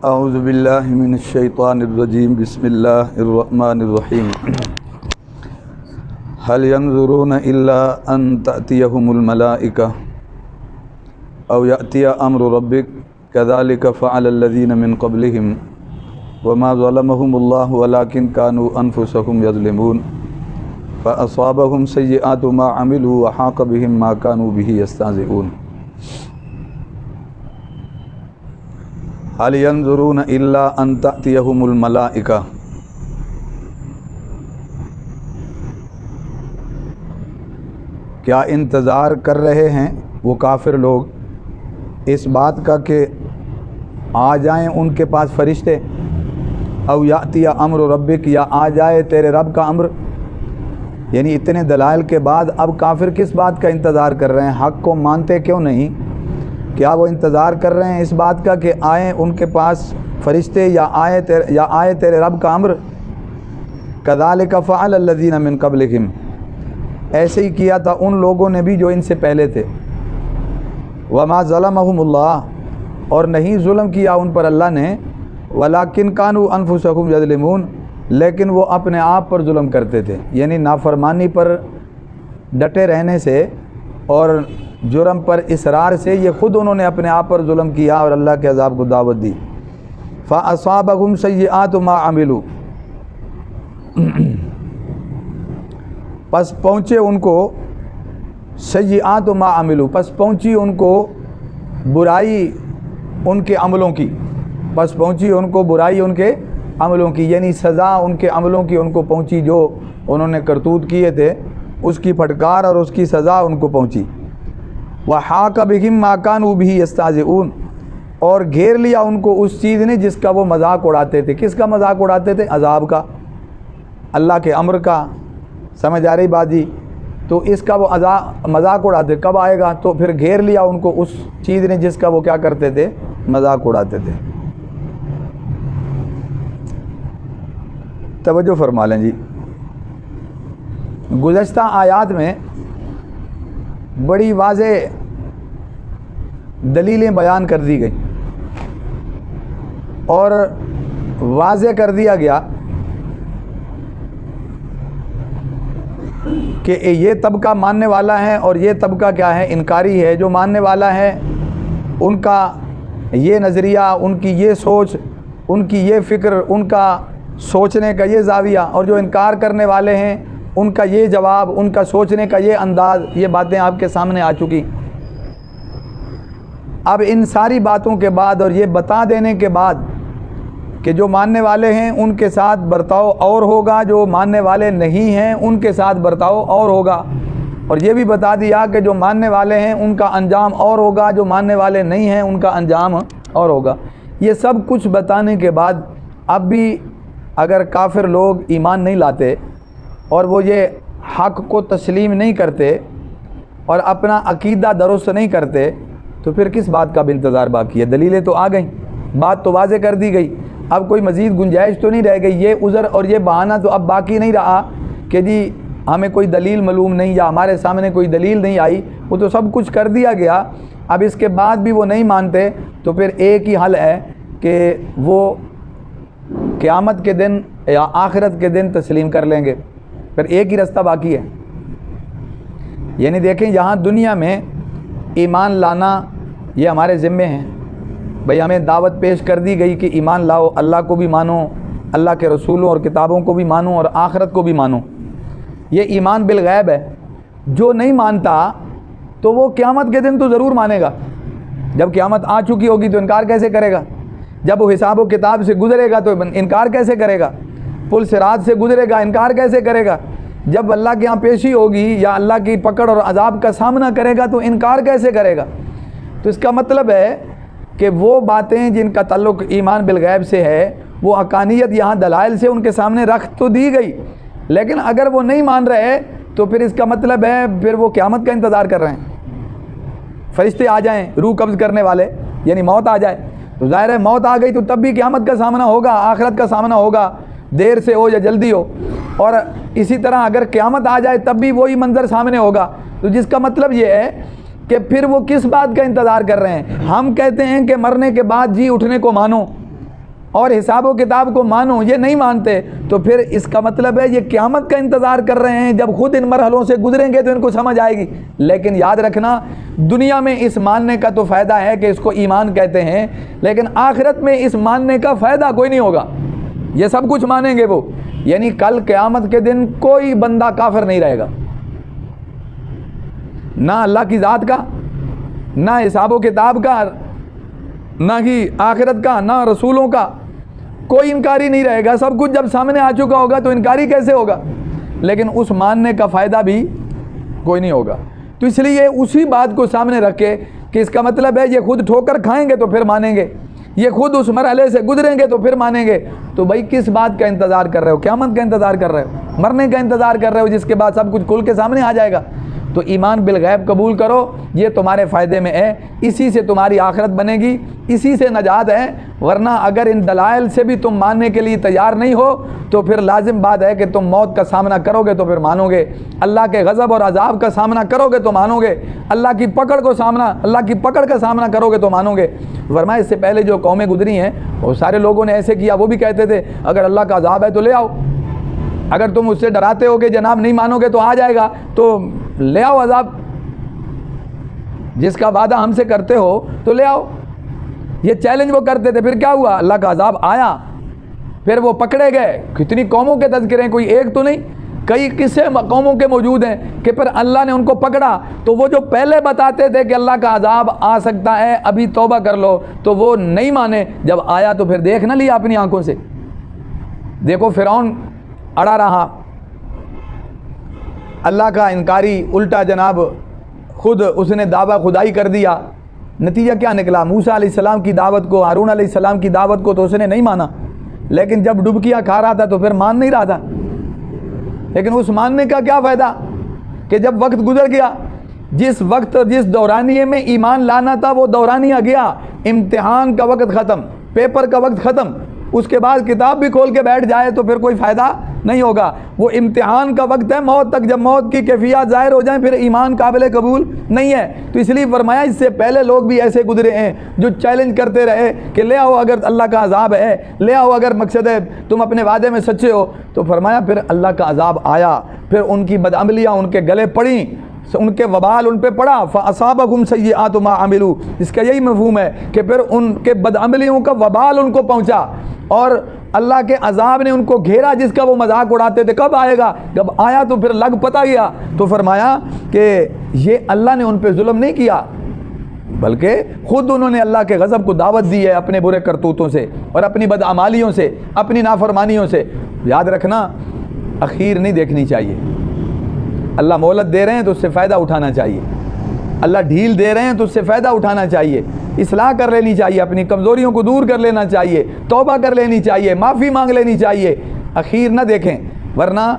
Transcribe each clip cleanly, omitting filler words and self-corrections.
اعوذ باللہ من الشیطان الرجیم بسم اللہ الرحمن الرحیم هل ينظرون الا ان تأتيهم الملائکہ او یأتی امر ربک كذلك فعل الذین من قبلهم وما ظلمهم اللہ ولكن كانوا انفسهم يظلمون فأصابهم سیئات ما عملوا وحاق بهم ما كانوا به يستهزئون هل ينظرون الا ان تأتيهم الملائکہ، کیا انتظار کر رہے ہیں وہ کافر لوگ اس بات کا کہ آ جائیں ان کے پاس فرشتے، او یاتی امر ربک، یا آ جائے تیرے رب کا امر؟ یعنی اتنے دلائل کے بعد اب کافر کس بات کا انتظار کر رہے ہیں؟ حق کو مانتے کیوں نہیں؟ کیا وہ انتظار کر رہے ہیں اس بات کا کہ آئیں ان کے پاس فرشتے یا آئے تیرے رب کا امر؟ کذالک فعل الذین من قبلہم، ایسے ہی کیا تھا ان لوگوں نے بھی جو ان سے پہلے تھے۔ وما ظلمہم اللہ، اور نہیں ظلم کیا ان پر اللہ نے، ولکن کانوا انفسہم یظلمون، لیکن وہ اپنے آپ پر ظلم کرتے تھے، یعنی نافرمانی پر ڈٹے رہنے سے اور جرم پر اصرار سے یہ خود انہوں نے اپنے آپ پر ظلم کیا اور اللہ کے عذاب کو دعوت دی۔ فَأَصَابَهُمْ سَيِّئَاتُ مَا عَمِلُوا، پس پہنچے ان کو سیئات ما عملوا، پس پہنچی ان کو برائی ان کے عملوں کی، پس پہنچی ان کو برائی ان کے عملوں کی، یعنی سزا ان کے عملوں کی ان کو پہنچی، جو انہوں نے کرتوت کیے تھے اس کی پھٹکار اور اس کی سزا ان کو پہنچی۔ وَحَاقَ بِهِمْ مَا كَانُوا بِهِ يَسْتَهْزِئُونَ، اور گھیر لیا ان کو اس چیز نے جس کا وہ مذاق اڑاتے تھے۔ کس کا مذاق اڑاتے تھے؟ عذاب کا، اللہ کے امر کا۔ سمجھ آ رہی بات جی؟ تو اس کا وہ مذاق اڑاتے، کب آئے گا؟ تو پھر گھیر لیا ان کو اس چیز نے جس کا وہ کیا کرتے تھے؟ مذاق اڑاتے تھے۔ توجہ فرما لیں جی، گزشتہ آیات میں بڑی واضح دلیلیں بیان کر دی گئی اور واضح کر دیا گیا کہ یہ طبقہ ماننے والا ہے اور یہ طبقہ کیا ہے؟ انکاری ہے۔ جو ماننے والا ہے ان کا یہ نظریہ، ان کی یہ سوچ، ان کی یہ فکر، ان کا سوچنے کا یہ زاویہ، اور جو انکار کرنے والے ہیں ان کا یہ جواب، ان کا سوچنے کا یہ انداز، یہ باتیں آپ کے سامنے آ چکی۔ اب ان ساری باتوں کے بعد اور یہ بتا دینے کے بعد کہ جو ماننے والے ہیں ان کے ساتھ برتاؤ اور ہوگا، جو ماننے والے نہیں ہیں ان کے ساتھ برتاؤ اور ہوگا، اور یہ بھی بتا دیا کہ جو ماننے والے ہیں ان کا انجام اور ہوگا، جو ماننے والے نہیں ہیں ان کا انجام اور ہوگا۔ یہ سب کچھ بتانے کے بعد اب بھی اگر کافر لوگ ایمان نہیں لاتے اور وہ یہ حق کو تسلیم نہیں کرتے اور اپنا عقیدہ درست نہیں کرتے تو پھر کس بات کا بھی انتظار باقی ہے؟ دلیلیں تو آ گئیں، بات تو واضح کر دی گئی، اب کوئی مزید گنجائش تو نہیں رہ گئی۔ یہ عذر اور یہ بہانہ تو اب باقی نہیں رہا کہ جی ہمیں کوئی دلیل معلوم نہیں یا ہمارے سامنے کوئی دلیل نہیں آئی، وہ تو سب کچھ کر دیا گیا۔ اب اس کے بعد بھی وہ نہیں مانتے تو پھر ایک ہی حل ہے کہ وہ قیامت کے دن یا آخرت کے دن تسلیم کر لیں گے، پھر ایک ہی رستہ باقی ہے۔ یعنی دیکھیں یہاں دنیا میں ایمان لانا یہ ہمارے ذمے ہیں، بھئی ہمیں دعوت پیش کر دی گئی کہ ایمان لاؤ، اللہ کو بھی مانو، اللہ کے رسولوں اور کتابوں کو بھی مانو اور آخرت کو بھی مانو۔ یہ ایمان بالغیب ہے۔ جو نہیں مانتا تو وہ قیامت کے دن تو ضرور مانے گا۔ جب قیامت آ چکی ہوگی تو انکار کیسے کرے گا؟ جب وہ حساب و کتاب سے گزرے گا تو انکار کیسے کرے گا؟ پل صراط سے گزرے گا، انکار کیسے کرے گا؟ جب اللہ کے ہاں پیشی ہوگی یا اللہ کی پکڑ اور عذاب کا سامنا کرے گا تو انکار کیسے کرے گا؟ تو اس کا مطلب ہے کہ وہ باتیں جن کا تعلق ایمان بالغیب سے ہے، وہ حقانیت یہاں دلائل سے ان کے سامنے رکھ تو دی گئی، لیکن اگر وہ نہیں مان رہے تو پھر اس کا مطلب ہے پھر وہ قیامت کا انتظار کر رہے ہیں۔ فرشتے آ جائیں روح قبض کرنے والے، یعنی موت آ جائے تو ظاہر ہے موت آ گئی تو تب بھی قیامت کا سامنا ہوگا، آخرت کا سامنا ہوگا، دیر سے ہو یا جلدی ہو۔ اور اسی طرح اگر قیامت آ جائے تب بھی وہی منظر سامنے ہوگا، تو جس کا مطلب یہ ہے کہ پھر وہ کس بات کا انتظار کر رہے ہیں؟ ہم کہتے ہیں کہ مرنے کے بعد جی اٹھنے کو مانو، اور حساب و کتاب کو مانو، یہ نہیں مانتے، تو پھر اس کا مطلب ہے یہ قیامت کا انتظار کر رہے ہیں، جب خود ان مرحلوں سے گزریں گے تو ان کو سمجھ آئے گی۔ لیکن یاد رکھنا، دنیا میں اس ماننے کا تو فائدہ ہے کہ اس کو ایمان کہتے ہیں، لیکن آخرت میں اس ماننے کا فائدہ کوئی نہیں ہوگا۔ یہ سب کچھ مانیں گے وہ، یعنی کل قیامت کے دن کوئی بندہ کافر نہیں رہے گا، نہ اللہ کی ذات کا، نہ حساب و کتاب کا، نہ ہی آخرت کا، نہ رسولوں کا، کوئی انکاری نہیں رہے گا۔ سب کچھ جب سامنے آ چکا ہوگا تو انکاری کیسے ہوگا؟ لیکن اس ماننے کا فائدہ بھی کوئی نہیں ہوگا۔ تو اس لیے اسی بات کو سامنے رکھ کے کہ اس کا مطلب ہے یہ خود ٹھوکر کھائیں گے تو پھر مانیں گے، یہ خود اس مرحلے سے گزریں گے تو پھر مانیں گے، تو بھائی کس بات کا انتظار کر رہے ہو؟ قیامت کا انتظار کر رہے ہو، مرنے کا انتظار کر رہے ہو، جس کے بعد سب کچھ کھل کے سامنے آ جائے گا۔ تو ایمان بالغیب قبول کرو، یہ تمہارے فائدے میں ہے، اسی سے تمہاری آخرت بنے گی، اسی سے نجات ہے۔ ورنہ اگر ان دلائل سے بھی تم ماننے کے لیے تیار نہیں ہو تو پھر لازم بات ہے کہ تم موت کا سامنا کرو گے تو پھر مانو گے، اللہ کے غضب اور عذاب کا سامنا کرو گے تو مانو گے، اللہ کی پکڑ کا سامنا کرو گے تو مانو گے۔ فرمایا اس سے پہلے جو قومیں گزری ہیں وہ سارے لوگوں نے ایسے کیا، وہ بھی کہتے تھے اگر اللہ کا عذاب ہے تو لے آؤ، اگر تم اس سے ڈراتے ہو کہ جناب نہیں مانو گے تو آ جائے گا تو لے آؤ عذاب، جس کا وعدہ ہم سے کرتے ہو تو لے آؤ، یہ چیلنج وہ کرتے تھے۔ پھر کیا ہوا؟ اللہ کا عذاب آیا، پھر وہ پکڑے گئے۔ کتنی قوموں کے تذکرے ہیں، کوئی ایک تو نہیں، کئی قصے قوموں کے موجود ہیں کہ پھر اللہ نے ان کو پکڑا، تو وہ جو پہلے بتاتے تھے کہ اللہ کا عذاب آ سکتا ہے ابھی توبہ کر لو، تو وہ نہیں مانے، جب آیا تو پھر دیکھ نہ لیا اپنی آنکھوں سے۔ دیکھو فرعون اڑا رہا، اللہ کا انکاری، الٹا جناب خود اس نے دعویٰ خدائی کر دیا۔ نتیجہ کیا نکلا؟ موسیٰ علیہ السلام کی دعوت کو، ہارون علیہ السلام کی دعوت کو تو اس نے نہیں مانا، لیکن جب ڈبکیاں کھا رہا تھا تو پھر مان نہیں رہا تھا۔ لیکن اس ماننے کا کیا فائدہ کہ جب وقت گزر گیا، جس وقت جس دورانیے میں ایمان لانا تھا وہ دورانیہ گیا، امتحان کا وقت ختم، پیپر کا وقت ختم، اس کے بعد کتاب بھی کھول کے بیٹھ جائے تو پھر کوئی فائدہ نہیں ہوگا۔ وہ امتحان کا وقت ہے موت تک، جب موت کی کیفیات ظاہر ہو جائیں پھر ایمان قابل قبول نہیں ہے۔ تو اس لیے فرمایا اس سے پہلے لوگ بھی ایسے گزرے ہیں جو چیلنج کرتے رہے کہ لے آؤ اگر اللہ کا عذاب ہے، لے آؤ اگر مقصد ہے تم اپنے وعدے میں سچے ہو۔ تو فرمایا پھر اللہ کا عذاب آیا، پھر ان کی بدعملیاں ان کے گلے پڑیں، ان کے وبال ان پہ پڑا، فَأَصَابَهُمْ سَيِّئَاتُ مَا عَمِلُوا، اس کا یہی مفہوم ہے کہ پھر ان کے بدعملیوں کا وبال ان کو پہنچا، اور اللہ کے عذاب نے ان کو گھیرا جس کا وہ مذاق اڑاتے تھے۔ کب آئے گا؟ جب آیا تو پھر لگ پتہ گیا۔ تو فرمایا کہ یہ اللہ نے ان پہ ظلم نہیں کیا، بلکہ خود انہوں نے اللہ کے غضب کو دعوت دی ہے اپنے برے کرتوتوں سے اور اپنی بدعمالیوں سے، اپنی نافرمانیوں سے۔ یاد رکھنا، اخیر نہیں دیکھنی چاہیے۔ اللہ مہلت دے رہے ہیں تو اس سے فائدہ اٹھانا چاہیے، اللہ ڈھیل دے رہے ہیں تو اس سے فائدہ اٹھانا چاہیے، اصلاح کر لینی چاہیے، اپنی کمزوریوں کو دور کر لینا چاہیے، توبہ کر لینی چاہیے، معافی مانگ لینی چاہیے، اخیر نہ دیکھیں، ورنہ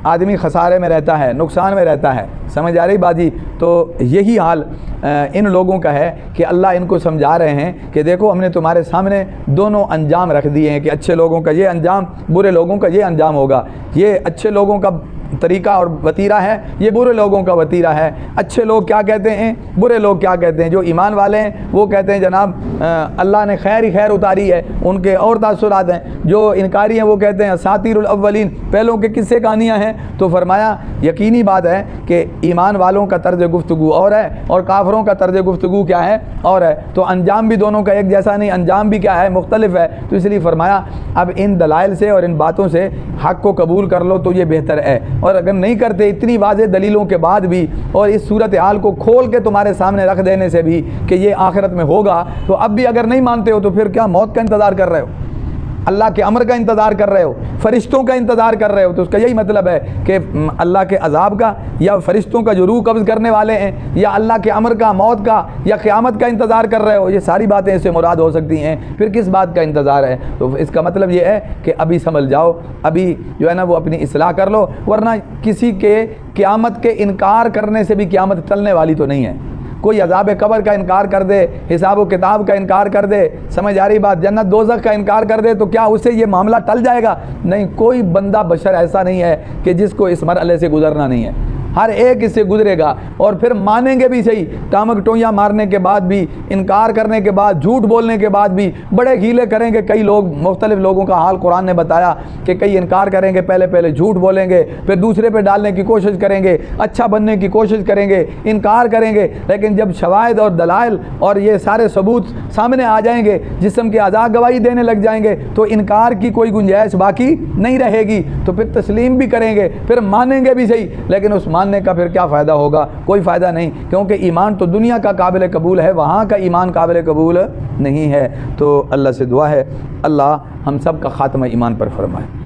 آدمی خسارے میں رہتا ہے، نقصان میں رہتا ہے۔ سمجھ آ رہی بازی؟ تو یہی حال ان لوگوں کا ہے کہ اللہ ان کو سمجھا رہے ہیں کہ دیکھو ہم نے تمہارے سامنے دونوں انجام رکھ دیے ہیں کہ اچھے لوگوں کا یہ انجام، برے لوگوں کا یہ انجام ہوگا۔ یہ اچھے لوگوں کا طریقہ اور وتیرہ ہے، یہ برے لوگوں کا وتیرہ ہے۔ اچھے لوگ کیا کہتے ہیں، برے لوگ کیا کہتے ہیں؟ جو ایمان والے ہیں وہ کہتے ہیں جناب اللہ نے خیر ہی خیر اتاری ہے، ان کے اور تاثرات ہیں۔ جو انکاری ہیں وہ کہتے ہیں اساطیر الاولین، پہلوں کے قصے کہانیاں ہیں۔ تو فرمایا یقینی بات ہے کہ ایمان والوں کا طرز گفتگو اور ہے اور کافروں کا طرز گفتگو کیا ہے اور ہے، تو انجام بھی دونوں کا ایک جیسا نہیں، انجام بھی کیا ہے، مختلف ہے۔ تو اس لیے فرمایا اب ان دلائل سے اور ان باتوں سے حق کو قبول کر لو تو یہ بہتر ہے، اور اگر نہیں کرتے اتنی واضح دلیلوں کے بعد بھی اور اس صورتحال کو کھول کے تمہارے سامنے رکھ دینے سے بھی کہ یہ آخرت میں ہوگا، تو اب بھی اگر نہیں مانتے ہو تو پھر کیا موت کا انتظار کر رہے ہو، اللہ کے امر کا انتظار کر رہے ہو، فرشتوں کا انتظار کر رہے ہو؟ تو اس کا یہی مطلب ہے کہ اللہ کے عذاب کا یا فرشتوں کا جو روح قبض کرنے والے ہیں، یا اللہ کے امر کا، موت کا یا قیامت کا انتظار کر رہے ہو؟ یہ ساری باتیں اس سے مراد ہو سکتی ہیں۔ پھر کس بات کا انتظار ہے؟ تو اس کا مطلب یہ ہے کہ ابھی سنبھل جاؤ، ابھی جو ہے نا وہ اپنی اصلاح کر لو، ورنہ کسی کے قیامت کے انکار کرنے سے بھی قیامت ٹلنے والی تو نہیں ہے۔ کوئی عذاب قبر کا انکار کر دے، حساب و کتاب کا انکار کر دے، سمجھ آ رہی بات، جنت دوزخ کا انکار کر دے، تو کیا اس سے یہ معاملہ ٹل جائے گا؟ نہیں، کوئی بندہ بشر ایسا نہیں ہے کہ جس کو اس مرحلے سے گزرنا نہیں ہے۔ ہر ایک اس سے گزرے گا، اور پھر مانیں گے بھی صحیح، ٹامک ٹوئیاں مارنے کے بعد بھی، انکار کرنے کے بعد، جھوٹ بولنے کے بعد بھی بڑے ہیلے کریں گے۔ کئی لوگ، مختلف لوگوں کا حال قرآن نے بتایا کہ کئی انکار کریں گے، پہلے جھوٹ بولیں گے، پھر دوسرے پہ ڈالنے کی کوشش کریں گے، اچھا بننے کی کوشش کریں گے، انکار کریں گے، لیکن جب شواہد اور دلائل اور یہ سارے ثبوت سامنے آ جائیں گے، جسم کے اعضاء گواہی دینے لگ جائیں گے، تو انکار کی کوئی گنجائش باقی نہیں رہے گی، تو پھر تسلیم بھی کریں گے، پھر مانیں گے بھی صحیح، لیکن اس ماننے کا پھر کیا فائدہ ہوگا؟ کوئی فائدہ نہیں، کیونکہ ایمان تو دنیا کا قابل قبول ہے، وہاں کا ایمان قابل قبول نہیں ہے۔ تو اللہ سے دعا ہے اللہ ہم سب کا خاتمہ ایمان پر فرمائے۔